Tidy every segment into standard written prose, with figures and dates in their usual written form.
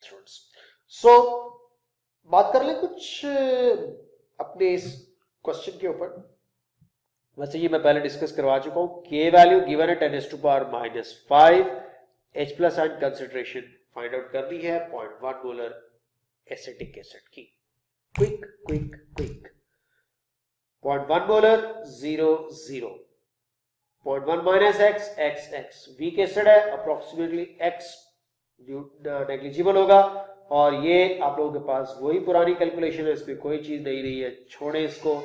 Students. सो बात कर ले कुछ अपने इस क्वेश्चन के ऊपर। वैसे ये मैं पहले डिस्कस करवा चुका हूं। के वैल्यू गिवन है 10⁻⁵ H plus ion concentration find out करनी है 0.1 मोलर एसिटिक एसिड की। Quick quick quick 0.1 molar 0 0 0.1 minus x x x weak acid है, अप्रोक्सीमेटली x नेग्लिजिबल होगा। और ये आप लोगों के पास वही पुरानी कैलकुलेशन है, इसमें कोई चीज नहीं रही है, छोड़े इसको।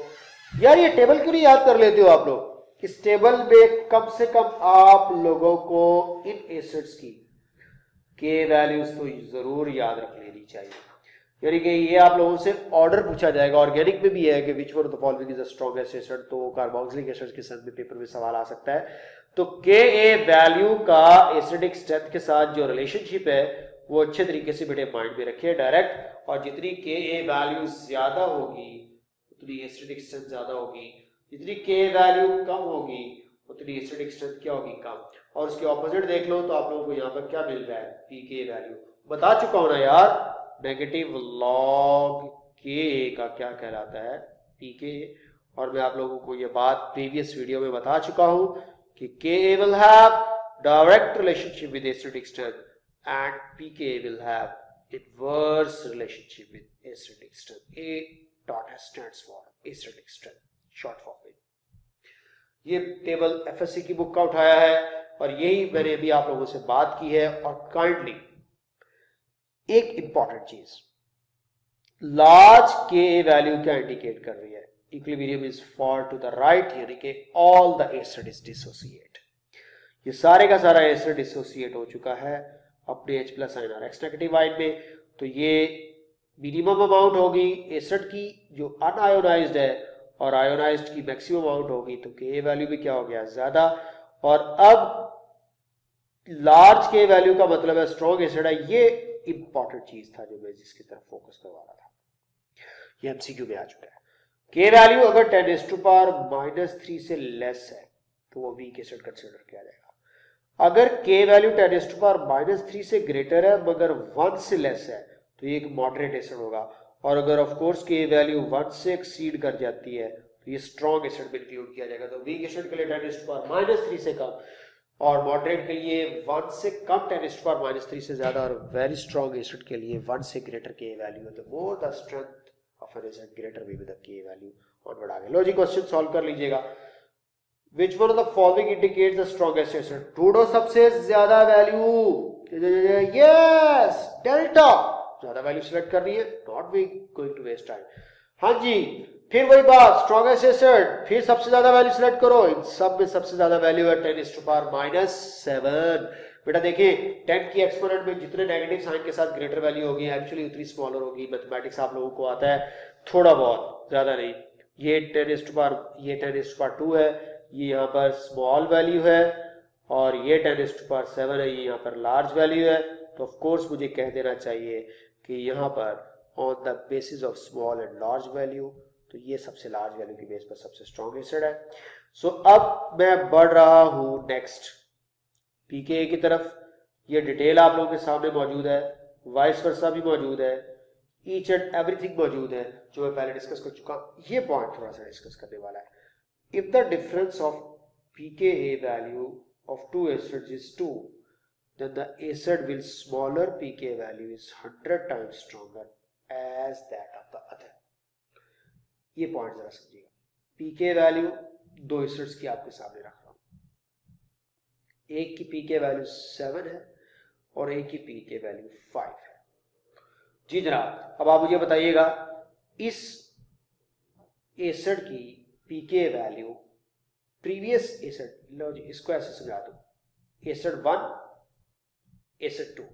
यार ये टेबल क्यों नहीं याद कर लेते हो आप लोग? इस टेबल में कम से कम आप लोगों को इन एसिड्स की के वैल्यूज तो जरूर याद रख लेनी चाहिए। यानी कि ये आप लोगों से ऑर्डर पूछा जाएगा। ऑर्गेनिक में भी है कि which one of the following is the strongest acid, तो कार्बोक्सिलिक एसिड के साथ में पेपर में सवाल आ सकता है। तो के ए वैल्यू का एसिडिक स्ट्रेंथ के साथ जो रिलेशनशिप है वो अच्छे तरीके से बेटे माइंड में रखिए डायरेक्ट। और जितनी के ए वैल्यू ज्यादा होगी उतनी एसिडिक स्ट्रेंथ ज्यादा होगी, जितनी के वैल्यू कम होगी उतनी एसिडिक स्ट्रेंथ क्या होगी, कम। और उसके ऑपोजिट देख लो तो आप लोगों को यहाँ पर क्या मिल रहा है, पीके वैल्यू। बता चुका हूं ना यार, नेगेटिव लॉग के का क्या कहलाता है, पीके। और मैं आप लोगों को ये बात प्रीवियस वीडियो में बता चुका हूं कि K will have direct relationship with acidic strength and pK will have inverse relationship with acidic strength. A dot S stands for acidic strength, short form में। ये टेबल एफएससी की बुक का उठाया है और यही मैंने अभी आप लोगों से बात की है। और काइंडली एक इंपॉर्टेंट चीज, लार्ज के वैल्यू क्या इंडिकेट कर रही है, equilibrium is far to the right, यानी कि all the acid is dissociate. ये सारे का सारा एसिड डिसोसिएट हो चुका है अपने H प्लस आयन और X नेगेटिव आयन में। तो ये मिनिमम अमाउंट होगी एसिड की जो अनआयोनाइज्ड है और आयोनाइज्ड की मैक्सिमम अमाउंट होगी, तो के वैल्यू भी क्या हो गया, ज्यादा। और अब लार्ज के वैल्यू का मतलब है स्ट्रॉन्ग एसिड है। ये इंपॉर्टेंट चीज था जो मैं जिसकी तरफ फोकस करवा रहा था, ये एमसीक्यू में आ चुका है। के वैल्यू अगर 10⁻³ से लेस है तो वो वीक एसिड कंसिडर किया जाएगा। अगर के वैल्यू 10⁻³ से ग्रेटर है मगर 1 से लेस है तो ये एक मॉडरेट एसिड होगा। और अगर ऑफ कोर्स के वैल्यू 1 से एक्सीड कर जाती है तो ये स्ट्रॉन्ग एसिड में इंक्लूड किया जाएगा। तो वीक एसिड के लिए 10⁻³ से कम और मॉडरेट के लिए 1 से कम 10⁻³ से ज्यादा, और वेरी स्ट्रॉन्ग एसिड के लिए 1 से ग्रेटर के वैल्यू है। तो more the strength of N acid greater will be the के वैल्यू। और बढ़ा लो जी, क्वेश्चन सॉल्व कर लीजिएगा। Which one of the following indicates the strongest acid? ढूंढो सबसे ज्यादा वैल्यू। यस, डेल्टा ज्यादा वैल्यू सिलेक्ट करनी है, not we going to waste time. हाँ जी, फिर वही बात, स्ट्रॉन्गेस्ट एसिड, फिर सबसे ज्यादा वैल्यू सिलेक्ट करो। इन सब में सबसे ज्यादा वैल्यू है 10⁻⁷। बेटा देखिए 10 की एक्सपोनेंट में जितने नेगेटिव साइन के साथ ग्रेटर वैल्यू होगी एक्चुअली उतनी स्मॉलर होगी। मैथमेटिक्स आप लोगों को आता है थोड़ा बहुत, ज्यादा नहीं। ये 10⁻² है, ये यहाँ पर स्मॉल वैल्यू है, और ये 10⁻⁷ है, ये यहाँ पर लार्ज वैल्यू है। तो ऑफ कोर्स मुझे कह देना चाहिए कि यहाँ पर on the basis of small and large value, तो ये सबसे लार्ज वैल्यू की बेस पर सबसे स्ट्रॉन्ग एसिड है। सो अब मैं बढ़ रहा हूं नेक्स्ट पीके की तरफ। ये डिटेल आप लोगों के सामने मौजूद है, वाइस वर्सा भी मौजूद है, ईच एंड एवरीथिंग मौजूद है जो मैं पहले डिस्कस कर चुका हूं। ये पॉइंट थोड़ा सा डिस्कस करने वाला है। If the difference of pKa value of two acids is 2, then the acid with smaller pKa value is 100 times stronger as that of the other. ये पॉइंट जरा समझिएगा। pKa वैल्यू दो एसिड्स की आपके सामने रख रहा हूं, एक की pKa वैल्यू 7 है और एक की pKa वैल्यू 5 है। जी जनाब, अब आप मुझे बताइएगा इस एसिड की पीके वैल्यू प्रीवियस एसिड, लो जी इसको ऐसे समझा दो, एसिड 1 एसिड 2,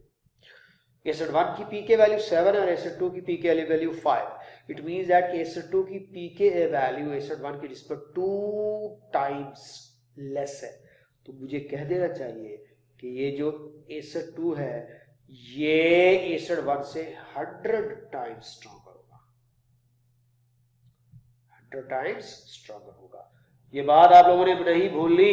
एसिड 1 की पीके वैल्यू 7 है और एसिड 2 की pK value 5। It means that acid 2 की पीके वैल्यू एसिड 1 की रिस्पेक्ट 2 टाइम्स लेस है। तो मुझे कह देना चाहिए कि ये जो एसिड 2 है ये एसिड 1 से 100 टाइम्स स्ट्रॉन्गर होगा, 100 टाइम्स स्ट्रॉन्गर होगा। ये बात आप लोगों ने नहीं भूलनी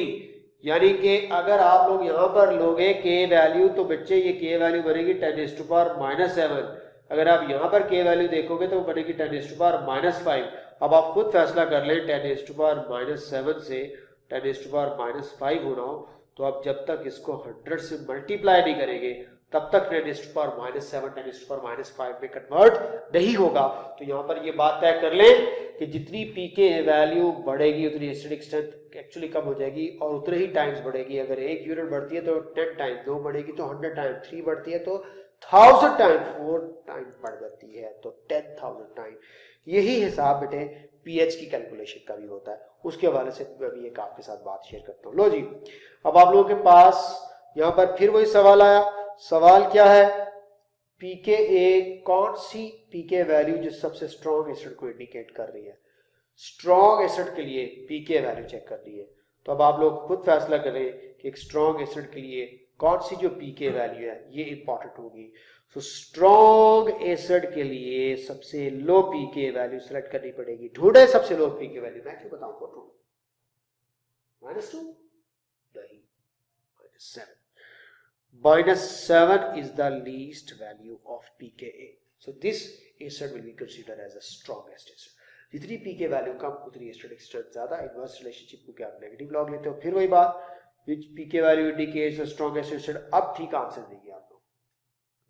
यानी कि अगर आप लोग यहाँ पर लोगे के वैल्यू तो बच्चे ये के वैल्यू बनेगी 10⁻⁻7। अगर आप यहाँ पर के वैल्यू देखोगे तो बनेगी 10⁻⁻5। अब आप खुद फैसला कर लें 10⁻⁻7 से 10⁻⁻5 होना हो तो आप जब तक इसको 100 से मल्टीप्लाई नहीं करेंगे तब तक 10⁻�7 10⁻5 में कन्वर्ट नहीं होगा। तो यहाँ पर ये बात तय कर लें कि जितनी पीके वैल्यू बढ़ेगी उतनी एसिडिक स्ट्रेंथ एक्चुअली कम हो जाएगी और उतने ही टाइम्स बढ़ेगी। अगर 1 यूनिट बढ़ती है तो 10 टाइम्स, 2 बढ़ेगी तो 100 टाइम्स, 3 बढ़ती है तो 1000 टाइम्स, 4 टाइम्स बढ़ जाती है तो 10,000 टाइम्स। यही हिसाब बेटे पीएच की कैलकुलेशन का भी होता है। उसके हवाले से मैं भी एक आपके साथ बात शेयर करता हूँ। लो जी, अब आप लोगों के पास यहाँ पर फिर वही सवाल आया। सवाल क्या है, पीके ए कौन सी पीके वैल्यू जो सबसे स्ट्रॉन्ग एसिड को इंडिकेट कर रही है। स्ट्रॉन्ग एसिड के लिए पीके वैल्यू चेक करनी है। तो अब आप लोग खुद फैसला करें कि एक स्ट्रॉन्ग एसिड के लिए कौन सी जो पीके वैल्यू है ये इंपॉर्टेंट होगी। तो स्ट्रॉन्ग एसिड के लिए सबसे लो पीके वैल्यू सेलेक्ट करनी पड़ेगी। ढूंढे सबसे लो पीके वैल्यू, मैं क्यों बताऊं, -2 नहीं, -7 -7 is the least value of pKa. So this acid will be considered as a strongest acid. जितनी pK वैल्यू कम उतनी एसिडिक स्ट्रेंथ ज्यादा। इनवर्स रिलेशनशिप को क्या आप नेगेटिव लॉग लेते हो। फिर वही बात, which pK value indicates the strongest acid। अब ठीक आंसर देंगे आप लोग,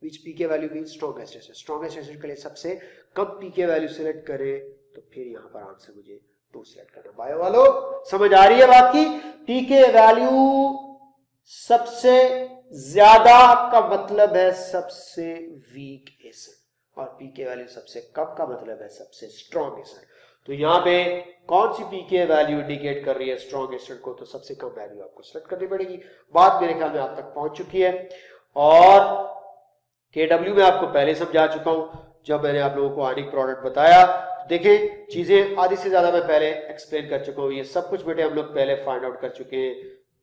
which pK value means strongest acid। strongest acid के लिए सबसे कम pK वैल्यू सिलेक्ट करें तो फिर यहाँ पर आंसर मुझे 2 सिलेक्ट करना। बायो वालों समझ आ रही है बात की। pK वैल्यू सबसे ज्यादा का मतलब है सबसे वीक एसिड और पीके वैल्यू सबसे कम का मतलब है सबसे स्ट्रॉन्ग एसिड। तो यहाँ पे कौन सी पीके वैल्यू इंडिकेट कर रही है स्ट्रॉन्ग एसिड को, तो सबसे कम वैल्यू आपको सेलेक्ट करनी पड़ेगी। बात मेरे ख्याल में आप तक पहुंच चुकी है और केडब्ल्यू में आपको पहले समझा चुका हूं जब मैंने आप लोगों को आयनिक प्रोडक्ट बताया। देखिए चीजें आधी से ज्यादा मैं पहले एक्सप्लेन कर चुका हूं। ये सब कुछ बेटे हम लोग पहले फाइंड आउट कर चुके हैं।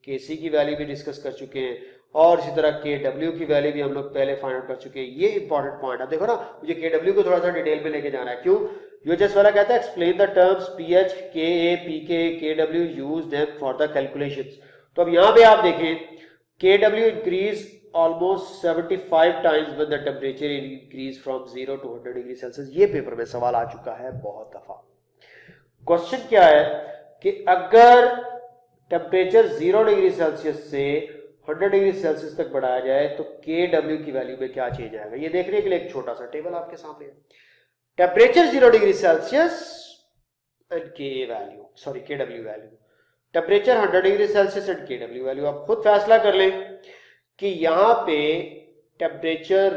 केसी की वैल्यू भी डिस्कस कर चुके हैं और इसी तरह केडब्ल्यू की वैल्यू भी हम लोग पहले फाइंड आउट कर चुके हैं। ये इंपॉर्टेंट पॉइंट है। देखो ना, मुझे केडब्ल्यू को थोड़ा सा डिटेल में लेके जाना है। क्यों? यूएचएस वाला कहता है explain the terms pH, Ka, pK, केडब्ल्यू, use them for the calculations. तो अब यहाँ पे आप देखें केडब्ल्यू increase almost 75 times when the temperature increase from 0 to 100 degree Celsius. ये पेपर में सवाल आ चुका है बहुत दफा। क्वेश्चन क्या है कि अगर टेम्परेचर 0 डिग्री सेल्सियस से 100 डिग्री सेल्सियस तक बढ़ाया जाए तो केडब्ल्यू की वैल्यू में क्या चेंज आएगा। ये देखने के लिए एक छोटा सा टेबल आपके सामने है। Temperature 0 degree Celsius and केडब्ल्यू value, temperature 100 degree Celsius and केडब्ल्यू value. आप खुद फैसला कर लें कि यहां पे टेम्परेचर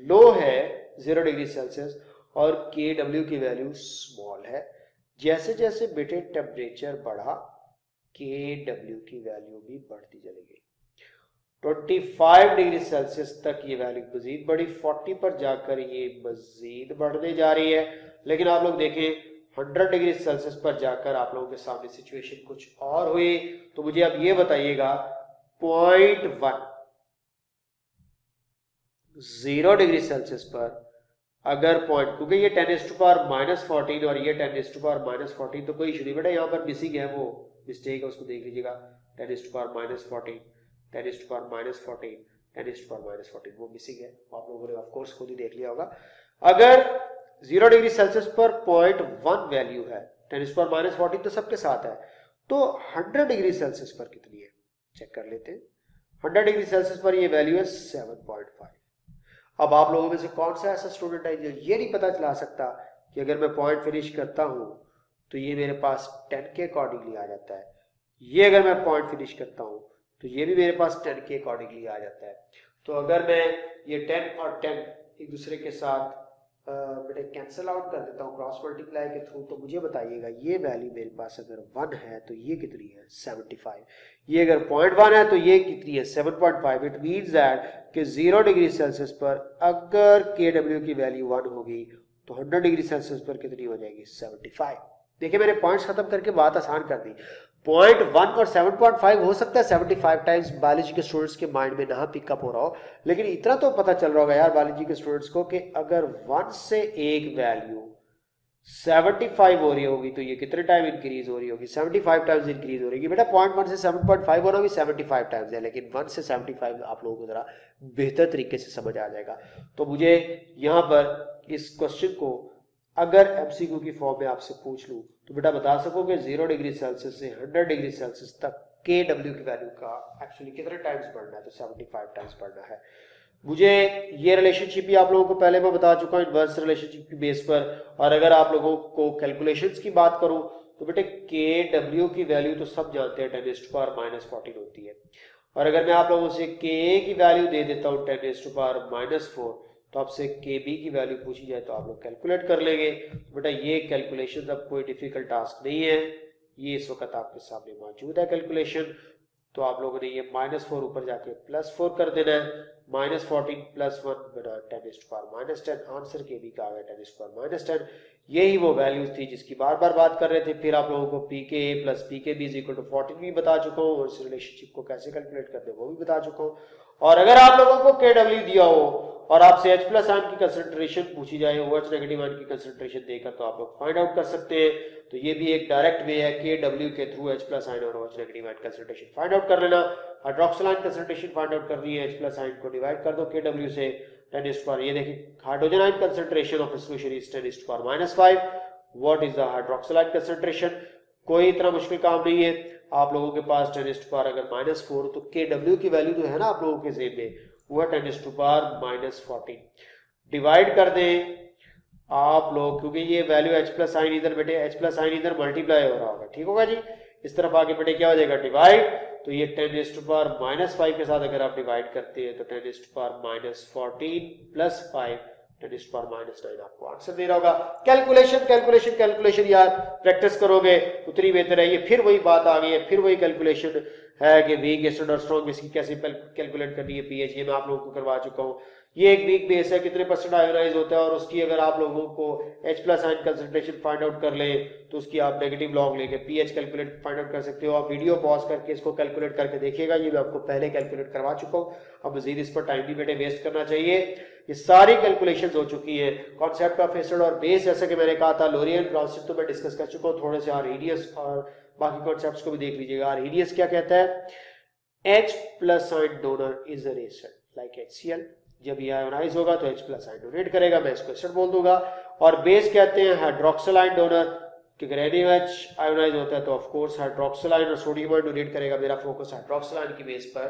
लो है 0 डिग्री सेल्सियस और केडब्ल्यू की वैल्यू स्मॉल है। जैसे जैसे बेटे टेम्परेचर बढ़ा केडब्ल्यू की वैल्यू भी बढ़ती चली गई। 25 डिग्री सेल्सियस तक ये वैल्यू मजीद बढ़ी, 40 पर जाकर ये मजीद बढ़ने जा रही है। लेकिन आप लोग देखें 100 डिग्री सेल्सियस पर जाकर आप लोगों के सामने सिचुएशन कुछ और हुई। तो मुझे अब ये बताइएगा 0.1 0 डिग्री सेल्सियस पर अगर पॉइंट, क्योंकि ये 10⁻⁻14 और ये 10⁻⁻14 तो कोई इशू नहीं बेटा, यहाँ पर मिसिंग है, वो मिस्टेक है, उसको देख लीजिएगा। 10⁻⁻14 10⁻⁻14 10⁻⁻14 वो मिसिंग है, आप लोगों ने ऑफ कोर्स खुद ही देख लिया होगा। अगर 0 डिग्री सेल्सियस पर 0.1 वैल्यू है, 10⁻⁻14 तो सबके साथ है, तो 100 डिग्री सेल्सियस पर कितनी है चेक कर लेते हैं। 100 डिग्री सेल्सियस पर ये वैल्यू है 7.5। अब आप लोगों में से कौन सा ऐसा स्टूडेंट है जो ये नहीं पता चला सकता कि अगर मैं पॉइंट फिनिश करता हूं तो ये मेरे पास 10 के अकॉर्डिंगली आ जाता है, ये अगर मैं पॉइंट फिनिश करता हूं तो ये भी मेरे पास 10 के अकॉर्डिंगली आ जाता है। तो अगर मैं ये 10 और 10 एक दूसरे के साथ बेटे कैंसिल आउट कर देता हूँ क्रॉस मल्टीप्लाई के थ्रू, तो मुझे बताइएगा ये वैल्यू मेरे पास अगर 1 है तो ये कितनी है 75। ये अगर 0.1 है तो ये कितनी है 7.5। इट मीन्स दैट कि 0 डिग्री सेल्सियस पर अगर केडब्ल्यू की वैल्यू 1 होगी तो 100 डिग्री सेल्सियस पर कितनी हो जाएगी 75। देखिए मैंने पॉइंट्स खत्म करके बात आसान कर दी। 0.1 और 7.5 हो सकता है 75 टाइम्स बायोलॉजी के स्टूडेंट्स के माइंड में ना पिकअप हो रहा हो, लेकिन इतना तो पता चल रहा होगा यार बायोलॉजी के स्टूडेंट्स को कि अगर 1 से एक वैल्यू 75 हो रही होगी तो ये कितने टाइम इंक्रीज हो रही होगी? 75 टाइम्स इंक्रीज हो रही है बेटा। 0.1 से 7.5 होना भी 75 टाइम्स है, लेकिन 1 से 75 आप लोगों को जरा बेहतर तरीके से समझ आ जाएगा। तो मुझे यहाँ पर इस क्वेश्चन को अगर एमसीक्यू की फॉर्म में आपसे पूछ लूँ तो बेटा बता सकोगे 0 डिग्री सेल्सियस से 100 डिग्री सेल्सियस तक के डब्ल्यू की वैल्यू का एक्चुअली कितने टाइम्स बढ़ना है? तो 75 टाइम्स बढ़ना है। मुझे ये रिलेशनशिप भी आप लोगों को पहले मैं बता चुका हूँ इनवर्स रिलेशनशिप की बेस पर। और अगर आप लोगों को कैलकुलेशंस की बात करूं तो बेटे के डब्ल्यू की वैल्यू तो सब जानते हैं 10⁻⁻14 होती है। और अगर मैं आप लोगों से के की वैल्यू दे देता हूँ 10⁻⁻4 तो आपसे के बी की वैल्यू पूछी जाए तो आप लोग कैलकुलेट कर लेंगे। तो बेटा ये कैलकुलेशन अब कोई डिफिकल्ट टास्क नहीं है, ये इस वक्त आपके सामने मौजूद है कैलकुलेशन। तो आप लोगों ने ये -4 ऊपर जाके +4 कर देना है। -14 + 1 बना 10⁻⁻10। आंसर के बी का आ गया 10⁻⁻10। यही वो वैल्यूज थी जिसकी बार बार बात कर रहे थे। फिर आप लोगों को पी के ए प्लस पी के बी इक्वल टू 14 भी बता चुका हूँ और इस रिलेशनशिप को कैसे कैलकुलेट करते हैं वो भी बता चुका हूँ। और अगर आप लोगों को के डब्ल्यू दिया हो और आपसे H प्लस आयन की कंसंट्रेशन पूछी जाए, OH नेगेटिव आयन की कंसंट्रेशन देकर, तो आप लोग फाइंड आउट कर सकते हैं। तो ये भी एक डायरेक्ट वे है के डब्ल्यू के थ्रू H प्लस आयन और OH negative ion concentration find out कर लेना। Hydroxyl ion concentration find out करनी है, H प्लस आयन को डिवाइड कर दो के डब्ल्यू से 10⁻, ये देखिए hydrogen ion concentration of solution is 10⁻⁻5। What is the hydroxyl ion concentration? कोई इतना मुश्किल काम नहीं है। आप लोगों के पास 10⁻, अगर -4 तो के डब्ल्यू की वैल्यू जो है ना आप लोगों के जेब में वो है 10⁻⁻14। डिवाइड कर दें आप लोग, क्योंकि ये वैल्यू H प्लस आइन इधर बेटे H प्लस आइन इधर मल्टीप्लाई हो रहा होगा, ठीक होगा जी। इस तरफ आगे बेटे क्या हो जाएगा डिवाइड, तो ये 10⁻⁻5 के साथ अगर आप डिवाइड करते हैं तो 10⁻⁻14 + 5 10⁻�9 आपको आंसर दे रहा होगा। कैलकुलेशन यार प्रैक्टिस करोगे उतनी बेहतर है। ये फिर वही बात आ गई है, फिर वही कैलकुलेशन है कि वीक एसिड और स्ट्रॉन्ग बेस की कैसे कैलकुलेट करनी है पीएच, ये मैं आप लोगों को करवा चुका हूँ। ये एक वीक बेस है, कितने % आयोनाइज होता है और उसकी अगर आप लोगों को H plus ion concentration find out कर ले तो उसकी आप नेगेटिव लॉग लेके पीएच कैलकुलेट फाइंड आउट कर सकते हो। आप वीडियो पॉज करके इसको कैलकुलेट करके देखिएगा, ये मैं आपको पहले कैलकुलेट करवा चुका हूँ। अब मजीद इस पर टाइम भी बेटे वेस्ट करना चाहिए। ये सारी कैलकुलेशंस हो चुकी है। कॉन्सेप्ट ऑफ एसिड और बेस जैसे कि मैंने कहा था, लोरियन ब्राउनस्टेड तो मैं डिस्कस कर चुका हूँ। थोड़े से आर्हेनियस और बाकी कॉन्सेप्ट्स को भी देख लीजिएगा। आर्हेनियस क्या कहता है? H plus ion donor is an acid like HCl। जब ये आयोनाइज होगा तो H प्लस आयन डोनेट करेगा, मैं इसको एसिड बोल दूंगा। और बेस कहते हैं हाइड्रोक्सिल आयन डोनर, क्योंकि NaOH आयोनाइज होता है तो ऑफ कोर्स हाइड्रोक्सिल आयन और सोडियम आयन डोनेट करेगा। मेरा फोकस हाइड्रोक्सिल आयन की बेस पर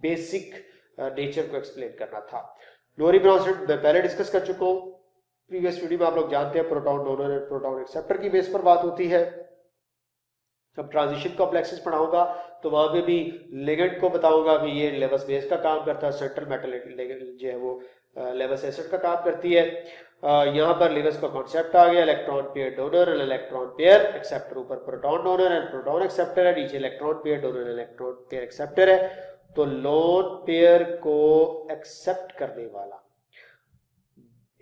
बेसिक नेचर को एक्सप्लेन करना था। लोरी ब्राउनस्टेड मैं पहले डिस्कस कर चुका हूँ प्रीवियस वीडियो में। आप लोग जानते हैं प्रोटॉन डोनर और प्रोटॉन एक्सेप्टर की बेस पर बात होती है। जब ट्रांजिशन कॉम्प्लेक्सेस पढ़ाऊंगा तो वहां पे भी लिगेंड को बताऊंगा कि ये लेवस बेस का काम करता है, सेंट्रल मेटल जो है वो लेवस एसिड का काम करती है। यहाँ पर लेवस का कॉन्सेप्ट आ गया, electron pair donor and electron pair acceptor. ऊपर proton donor and proton acceptor है, नीचे electron pair donor and electron pair acceptor है। तो लोन पेयर को एक्सेप्ट करने वाला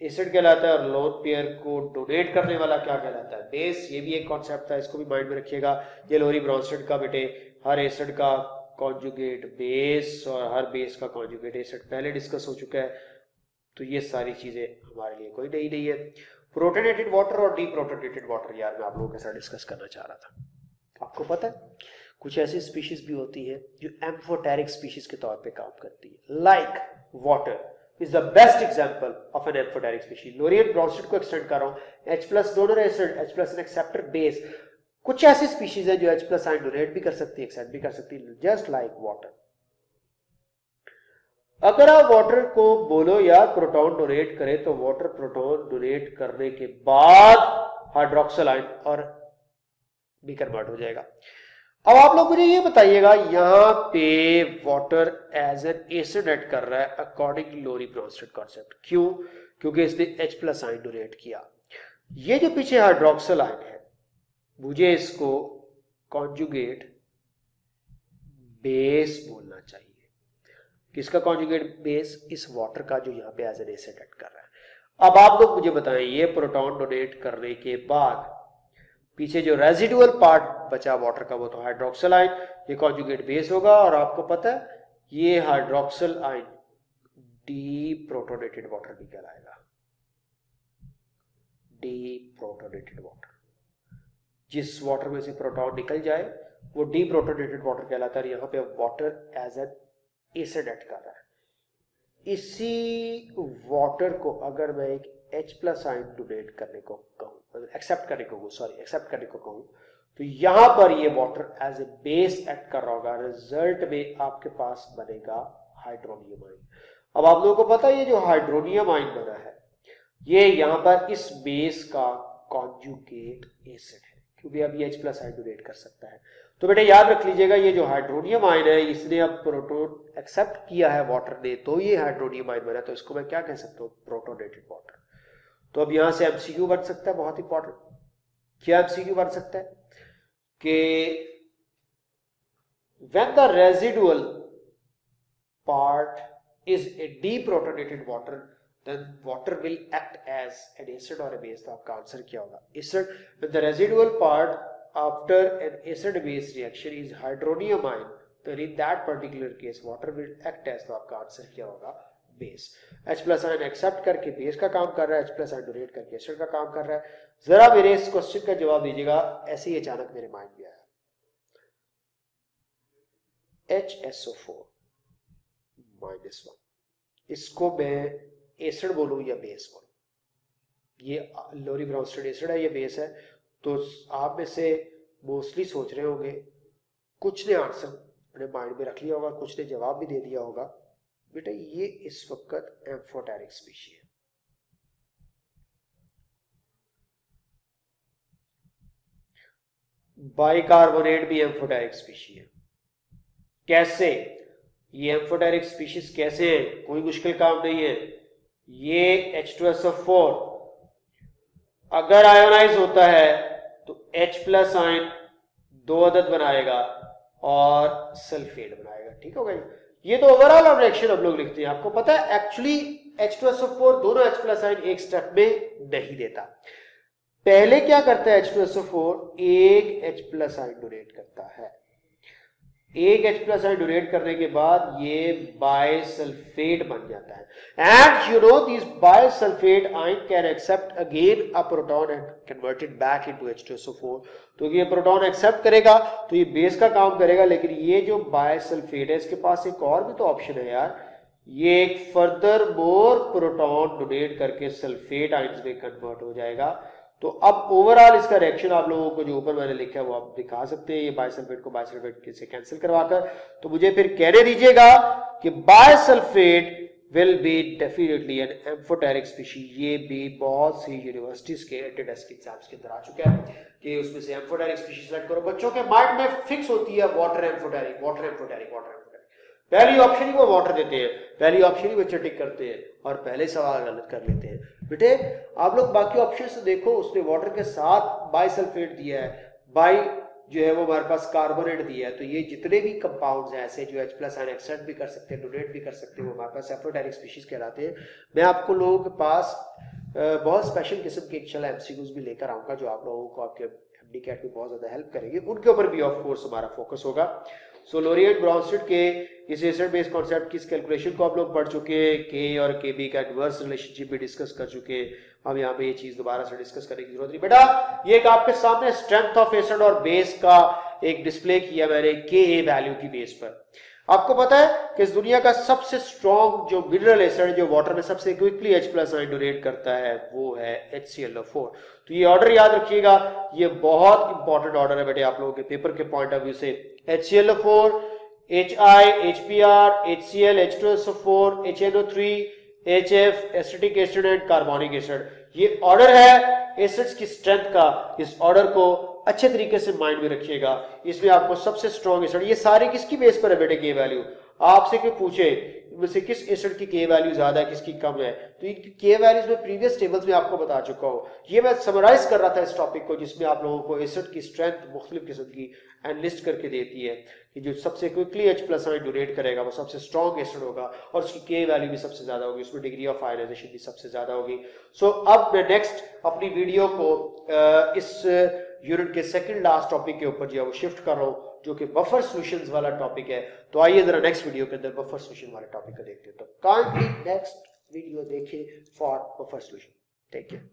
एसिड कहलाता है और लोन पेयर को डोनेट करने वाला क्या कहलाता है? बेस। ये भी एक कॉन्सेप्ट था, इसको भी माइंड में रखिएगा। ये लोरी ब्राउनस्टेड का बेटे हर एसिड का कॉन्जुगेट बेस और हर बेस का कॉन्जुगेट एसिड पहले डिस्कस हो चुका है। तो ये सारी चीजें हमारे लिए कोई नई नहीं है। प्रोटोनेटेड वाटर और डीप्रोटोनेटेड वाटर यार मैं आप लोगों के साथ डिस्कस करना चाह रहा था। आपको पता है कुछ ऐसी स्पीशीज भी होती है जो एम्फोटेरिक स्पीशीज के तौर पे काम करती है। Like water is the best example of an amphoteric species. लोरियन ब्राउनस्टेड को एक्सटेंड कर रहा हूं। H plus donor acid, H plus acceptor base. कुछ ऐसी स्पीशीज है जो H प्लस आयन डोनेट भी कर सकती है, एक्सेप्ट भी कर सकती है, जस्ट लाइक वाटर। अगर आप वाटर को बोलो या प्रोटॉन डोनेट करे तो वाटर प्रोटॉन डोनेट करने के बाद हाइड्रोक्सिल आयन और भी कन्वर्ट हो जाएगा। अब आप लोग मुझे ये बताइएगा, यहां पे water as an acid add कर रहा है according to Lowry Bronsted concept. क्यों? क्योंकि इसने H प्लस आयन डोनेट किया। ये जो पीछे हाइड्रोक्सिल आयन है मुझे इसको कॉन्जुगेट बेस बोलना चाहिए। किसका कॉन्जुगेट बेस? इस वाटर का जो यहाँ पे एज एन एसिड ऐड कर रहा है। अब आप लोग मुझे बताएं, ये प्रोटॉन डोनेट करने के बाद पीछे जो रेजिडुअल पार्ट बचा वाटर का वो तो हाइड्रोक्सिल आयन, ये कॉन्जुगेट बेस होगा। और आपको पता है ये हाइड्रोक्सिल आयन डीप्रोटोनेटेड वाटर भी कहलाएगा। डीप्रोटोनेटेड वाटर। जिस वाटर में से प्रोटॉन निकल जाए वो डीप्रोटोनेटेड वाटर कहलाता है। यहाँ पे water as an acid act कर रहा है। इसी वाटर को अगर मैं एक H+ आयन डोनेट करने को कहूँ, एक्सेप्ट करने को कहूँ, तो यहां पर ये water as a base act कर रहा होगा। रिजल्ट में आपके पास बनेगा हाइड्रोनियम आयन। अब आप लोगों को पता है ये जो हाइड्रोनियम आयन बना है ये यहां पर इस बेस का कॉन्जुगेट एसिड है, क्योंकि अब ये H+ आयन डोनेट कर सकता है। तो बेटे याद रख लीजिएगा ये जो हाइड्रोनियम आयन है इसने अब प्रोटोन एक्सेप्ट किया है वाटर ने, तो ये हाइड्रोनियम आयन बना। तो इसको मैं क्या कह सकता हूँ? Protonated water. तो अब यहां से MCQ बन सकता है, बहुत इंपॉर्टेंट। क्या MCQ बन सकता है कि when the residual part is a deprotonated water then water will act as an acid or a base। तो आपका आंसर क्या होगा? acid। when the residual part after an acid base reaction is hydronium ion then in that particular case water will act as। तो आपका answer क्या होगा? Base. H+ ion accept करके base का काम कर रहा है, H+ आयन डोनेट करके एसिड का काम कर रहा है। जरा मेरे इस क्वेश्चन का जवाब दीजिएगा, ऐसे ही अचानक मेरे माइंड में आया। HSO4 -1, इसको मैं एसिड बोलूं या बेस बोलूं? ये लोरी ब्राउनस्टेड एसिड है, ये बेस है। तो आप में से मोस्टली सोच रहे होंगे, कुछ ने आंसर अपने माइंड में रख लिया होगा, कुछ ने जवाब भी दे दिया होगा। बेटा ये इस वक्त एम्फोटेरिक स्पीशी है। बाइकार्बोनेट भी एम्फोटेरिक स्पीशी है। कैसे? ये एम्फोटेरिक स्पीशीज कैसे है? कोई मुश्किल काम नहीं है। ये H2SO4 अगर आयोनाइज होता है तो H+ आयन 2 अदद बनाएगा और सल्फेट बनाएगा। ठीक हो गया? ये तो ओवरऑल रिएक्शन हम लोग लिखते हैं। आपको पता है एक्चुअली H2SO4 दोनों H+ आयन एक स्टेप में नहीं देता। पहले क्या करता है H2SO4? एक H+ आयन डोनेट करता है। एक H+ आयन डोनेट करने के बाद ये बाइसल्फेट बन जाता है। And you know this bisulphate ion can accept again a proton and convert it back into H2SO4। तो ये प्रोटॉन एक्सेप्ट करेगा तो ये बेस का काम करेगा, लेकिन ये जो बाइसल्फेट है इसके पास एक और भी तो ऑप्शन है यार। ये एक फर्दर मोर प्रोटॉन डोनेट करके सल्फेट आयंस में कन्वर्ट हो जाएगा। तो अब ओवरऑल इसका रिएक्शन आप लोगों को जो ऊपर मैंने लिखा है वो आप दिखा सकते हैं। ये बाइसल्फेट को बाइसल्फेट से कैंसिल करवाकर, तो मुझे फिर कहने दीजिएगा कि bisulphate will be definitely an amphoteric species. ये भी बहुत सी यूनिवर्सिटीज के टेस्ट एग्जाम्स के अंदर आ चुका है कि उसमें से एम्फोटेरिक स्पीशी सेलेक्ट करो। बच्चों के माइंड में फिक्स होती है water amphoteric, water amphoteric, water amphoteric. पहली ऑप्शन ही वो वाटर देते हैं, पहली ऑप्शन ही बच्चे टिक करते हैं और पहले सवाल गलत कर लेते हैं। बेटे आप लोग बाकी ऑप्शन से देखो, उसने वाटर के साथ बाइसल्फेट दिया है, बाई जो है वो हमारे पास कार्बोनेट दिया है। तो ये जितने भी कंपाउंड्स हैं ऐसे जो H+ आयन एक्सेप्ट भी कर सकते हैं, डोनेट भी कर सकते हैं, वो हमारे पास एम्फोटेरिक स्पीशीज कहलाते हैं। मैं आपको लोगों के पास बहुत स्पेशल किस्म के इंशाल्लाह MCQs भी लेकर आऊंगा जो आप लोगों को आपके MD-CAT में बहुत ज्यादा हेल्प करेंगे। उनके ऊपर भी ऑफ कोर्स हमारा फोकस होगा। सो लोरी एंड ब्राउनस्टेड के इस एसिड बेस कॉन्सेप्ट की इस कैलकुलेशन को आप लोग पढ़ चुके हैं। K और KB का इनवर्स रिलेशनशिप भी डिस्कस कर चुके हैं। अब यहाँ पे ये चीज दोबारा से डिस्कस करने की जरूरत नहीं। बेटा ये एक आपके सामने स्ट्रेंथ ऑफ एसिड और बेस का एक डिस्प्ले किया मैंने Ka वैल्यू की बेस पर। आपको पता है कि इस दुनिया का सबसे स्ट्रॉन्ग जो मिनरल एसिड जो वाटर में सबसे क्विकली H+ आयन डोनेट करता है वो है HClO4। तो ये ऑर्डर याद रखिएगा, ये बहुत इंपॉर्टेंट ऑर्डर है बेटे आप लोगों के पेपर के पॉइंट ऑफ व्यू से। HClO4, HI, HBr, HCl, H2SO4, HNO3, HF, acetic acid and carbonic acid. ये ऑर्डर है एसिड्स की स्ट्रेंथ का। इस ऑर्डर को अच्छे तरीके से माइंड में रखिएगा। इसमें आपको सबसे स्ट्रॉन्ग एसिड, ये सारे किसकी बेस पर है बेटे K वैल्यू? आपसे कोई पूछे इनमें से किस एसिड की K वैल्यू ज्यादा है, किसकी कम है, तो इनकी K वैल्यूज में प्रीवियस टेबल्स में आपको बता चुका हूं। ये मैं समराइज कर रहा था इस टॉपिक को, जिसमें आप लोगों को एसिड की स्ट्रेंथ मुख्तलिफ किस्म की एनलिस्ट करके देती है कि जो सबसे क्विकली H+ आयन डोनेट करेगा वो सबसे स्ट्रॉन्ग एसिड होगा और उसकी K वैल्यू भी सबसे ज्यादा होगी, उसमें डिग्री ऑफ आयनाइजेशन भी सबसे ज्यादा होगी। सो अब मैं नेक्स्ट अपनी वीडियो को इस यूनिट के सेकंड लास्ट टॉपिक के ऊपर जो है वो शिफ्ट कर रहा हूं, जो कि बफर सॉल्यूशंस वाला टॉपिक है। तो आइए जरा नेक्स्ट वीडियो के अंदर बफर सॉल्यूशन वाले टॉपिक को देखते हैं। तो काइंडली नेक्स्ट वीडियो देखें for buffer solution. Take care.